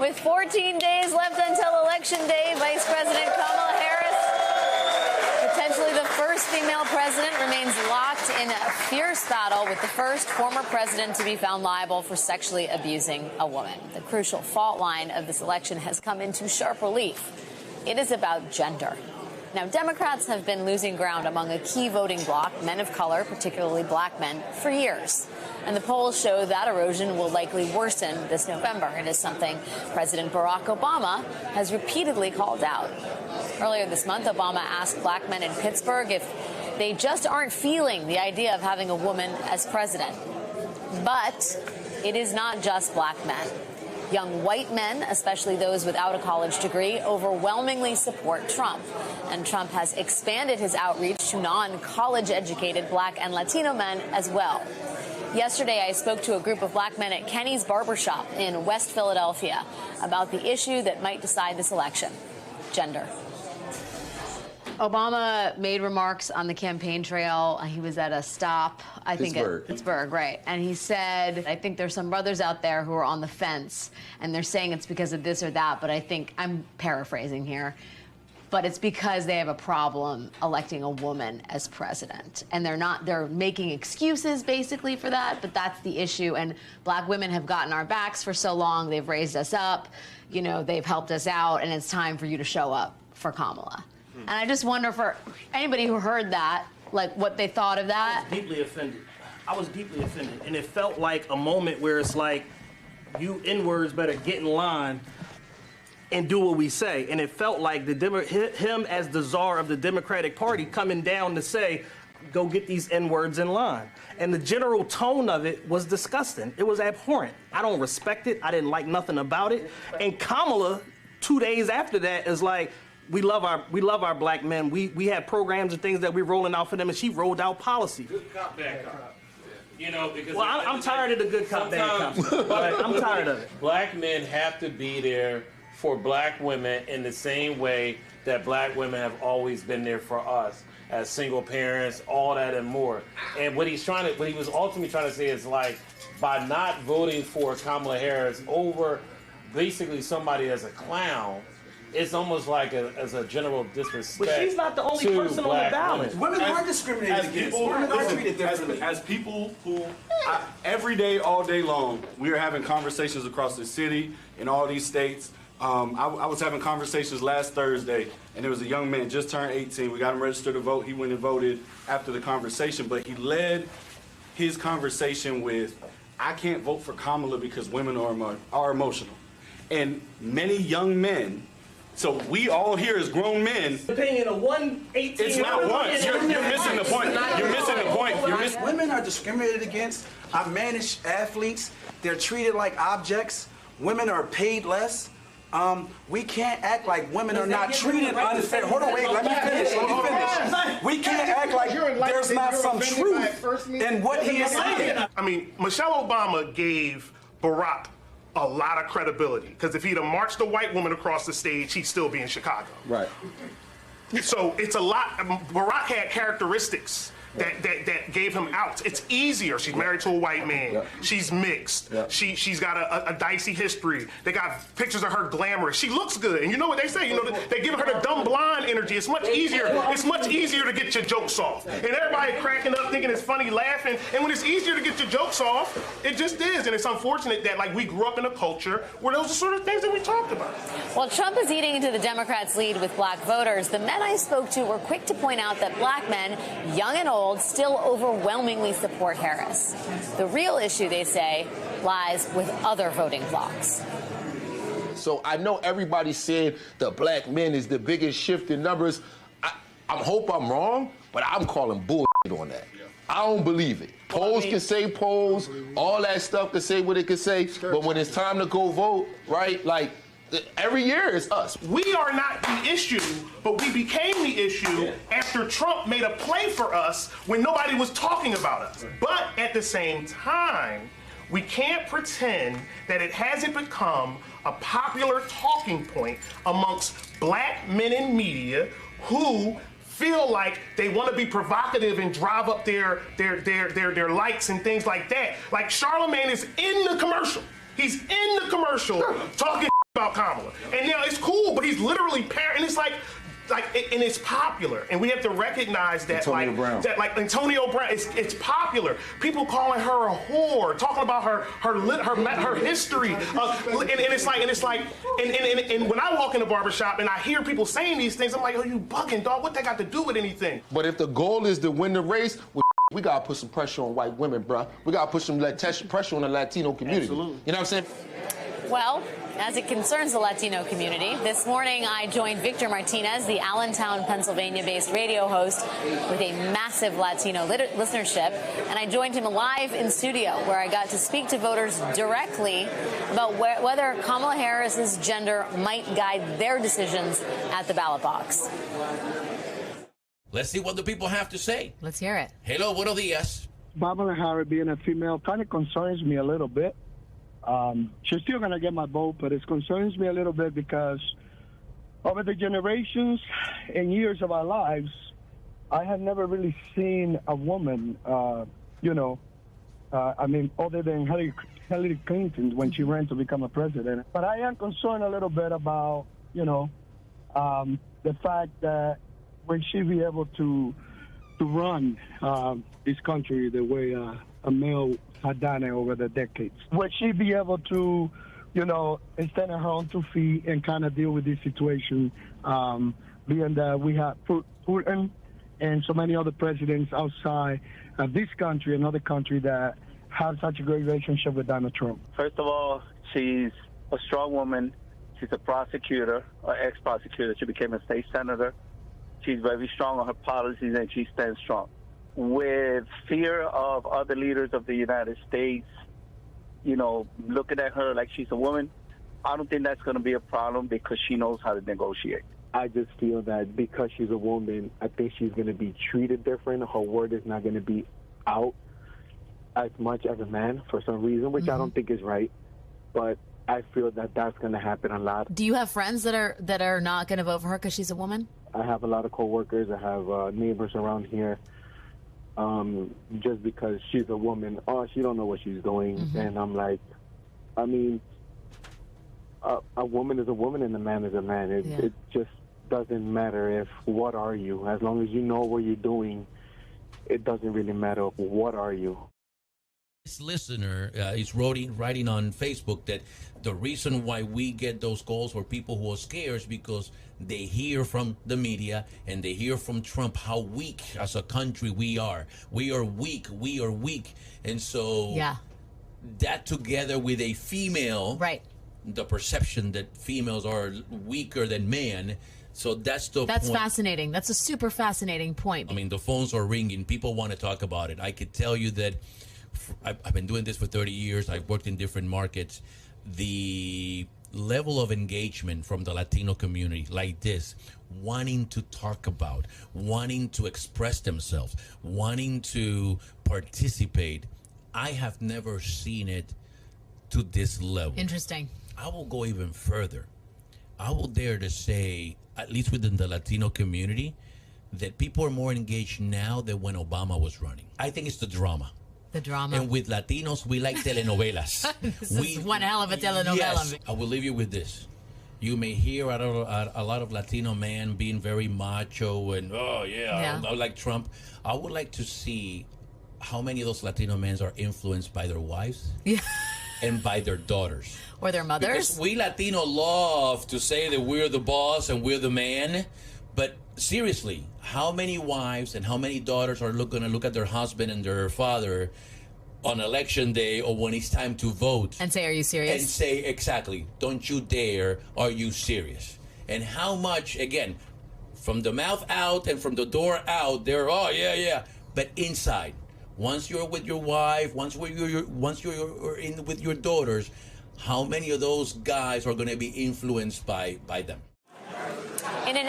With 14 days left until Election Day, Vice President Kamala Harris, potentially the first female president, remains locked in a fierce battle with the first former president to be found liable for sexually abusing a woman. The crucial fault line of this election has come into sharp relief. It is about gender. Now, Democrats have been losing ground among a key voting bloc, men of color, particularly black men, for years. And the polls show that erosion will likely worsen this November. It is something President Barack Obama has repeatedly called out. Earlier this month, Obama asked black men in Pittsburgh if they just aren't feeling the idea of having a woman as president. But it is not just black men. Young white men, especially those without a college degree, overwhelmingly support Trump. And Trump has expanded his outreach to non-college educated black and Latino men as well. Yesterday, I spoke to a group of black men at Kenny's Barber Shop in West Philadelphia about the issue that might decide this election: gender. Obama made remarks on the campaign trail. He was at a stop, I think at Pittsburgh, right. And he said, I think there's some brothers out there who are on the fence, and they're saying it's because of this or that, but I think, I'm paraphrasing here, but it's because they have a problem electing a woman as president. And they're making excuses basically for that, but that's the issue. And black women have gotten our backs for so long. They've raised us up, you know, they've helped us out, and it's time for you to show up for Kamala. And I just wonder, for anybody who heard that, like, what they thought of that. I was deeply offended. I was deeply offended. And it felt like a moment where it's like, you N-words better get in line and do what we say. And it felt like him as the czar of the Democratic Party coming down to say, go get these N-words in line. And the general tone of it was disgusting. It was abhorrent. I don't respect it. I didn't like nothing about it. And Kamala, 2 days after that, is like, we love our black men. We have programs and things that we're rolling out for them, and she rolled out policy. Good cop, bad cop. You know, because well, I'm tired of the good cop, bad cop. I'm tired of it. Black men have to be there for black women in the same way that black women have always been there for us as single parents, all that and more. And what he was ultimately trying to say is, like, by not voting for Kamala Harris over basically somebody as a clown, it's almost like as a general disrespect. But she's not the only person on the ballot. Women are discriminated against. Women are treated differently. As people who, every day, all day long, we are having conversations across the city, in all these states. I was having conversations last Thursday, and there was a young man, just turned 18. We got him registered to vote. He went and voted after the conversation, but he led his conversation with, I can't vote for Kamala because women are emotional. And many young men, so we all here as grown men. Opinion of 118. It's not one. You're missing the point. You're missing the point. Women are discriminated against. Our managed athletes, they're treated like objects. Women are paid less. We can't act like women are not treated unfair. Hold on, wait, let me finish. We can't act like there's not some truth in what he is saying. I mean, Michelle Obama gave Barack a lot of credibility, because if he'd have marched a white woman across the stage, he'd still be in Chicago. Right. So it's a lot. Barack had characteristics that gave him outs. It's easier. She's married to a white man. Yeah. She's mixed. Yeah. She's got a dicey history. They got pictures of her glamorous. She looks good. And you know what they say? You know, they give her the dumb blonde energy. It's much easier. It's much easier to get your jokes off. And everybody cracking up, thinking it's funny, laughing. And when it's easier to get your jokes off, it just is. And it's unfortunate that, like, we grew up in a culture where those are sort of things that we talked about. While Trump is eating into the Democrats' lead with black voters, the men I spoke to were quick to point out that black men, young and old, still overwhelmingly support Harris. The real issue, they say, lies with other voting blocs. So I know everybody's saying the black men is the biggest shift in numbers. I hope I'm wrong, but I'm calling bullshit on that. I don't believe it. Polls can say polls, all that stuff can say what it can say, but when it's time to go vote, right, like, every year it's us. We are not the issue, but we became the issue after Trump made a play for us when nobody was talking about us. But at the same time, we can't pretend that it hasn't become a popular talking point amongst black men in media who feel like they want to be provocative and drive up their likes and things like that. Like, Charlemagne is in the commercial. He's in the commercial talking about Kamala. And now it's cool, but he's literally and it's like, and it's popular, and we have to recognize that, Antonio Brown. that like Antonio Brown, it's popular. People calling her a whore, talking about her history, and when I walk in the barbershop and I hear people saying these things, I'm like, oh, you bugging, dog? What they got to do with anything? But if the goal is to win the race, we gotta put some pressure on white women, bruh. We gotta put some pressure on the Latino community. Absolutely. You know what I'm saying? Well, as it concerns the Latino community, this morning I joined Victor Martinez, the Allentown, Pennsylvania-based radio host with a massive Latino listenership, and I joined him live in studio where I got to speak to voters directly about whether Kamala Harris's gender might guide their decisions at the ballot box. Let's see what the people have to say. Let's hear it. Hello, buenos dias. Kamala Harris being a female kind of concerns me a little bit. She's still going to get my vote, but it concerns me a little bit because over the generations and years of our lives, I have never really seen a woman, other than Hillary Clinton when she ran to become a president. But I am concerned a little bit about, the fact that will she be able to run this country the way a male had done it over the decades? Will she be able to, stand on her own 2 feet and kind of deal with this situation, being that we have Putin and so many other presidents outside of this country, another country that have such a great relationship with Donald Trump? First of all, she's a strong woman. She's a prosecutor, or ex-prosecutor. She became a state senator. She's very strong on her policies, and she stands strong. With fear of other leaders of the United States, looking at her like she's a woman, I don't think that's going to be a problem because she knows how to negotiate. I just feel that because she's a woman, I think she's going to be treated different. Her word is not going to be out as much as a man for some reason, which I don't think is right. But I feel that that's going to happen a lot. Do you have friends that are not going to vote for her because she's a woman? I have a lot of coworkers. I have neighbors around here. Just because she's a woman, she don't know what she's doing. And I'm like, a woman is a woman and a man is a man. It just doesn't matter what are you. As long as you know what you're doing, it doesn't really matter what are you. This listener is writing on Facebook that the reason why we get those calls for people who are scared is because they hear from the media and they hear from Trump how weak as a country we are. We are weak. We are weak. And so that together with a female, right, the perception that females are weaker than men. So that's point. Fascinating. That's a super fascinating point. I mean, the phones are ringing. People want to talk about it. I could tell you that I've been doing this for 30 years. I've worked in different markets. The level of engagement from the Latino community like this, wanting to talk about, wanting to express themselves, wanting to participate, I have never seen it to this level. Interesting. I will go even further. I will dare to say, at least within the Latino community, that people are more engaged now than when Obama was running. I think it's the drama. The drama. And with Latinos, we like telenovelas. This is one hell of a telenovela. Yes. I will leave you with this. You may hear a lot of Latino men being very macho and, I like Trump. I would like to see how many of those Latino men are influenced by their wives and by their daughters. Or their mothers. Because we Latino love to say that we're the boss and we're the man. But seriously, how many wives and how many daughters are going to look at their husband and their father on election day or when it's time to vote and say, are you serious? And say, exactly, don't you dare, are you serious? And how much, again, from the mouth out and from the door out, they're, but inside, once you're with your wife, once you're in with your daughters, how many of those guys are going to be influenced by them? In an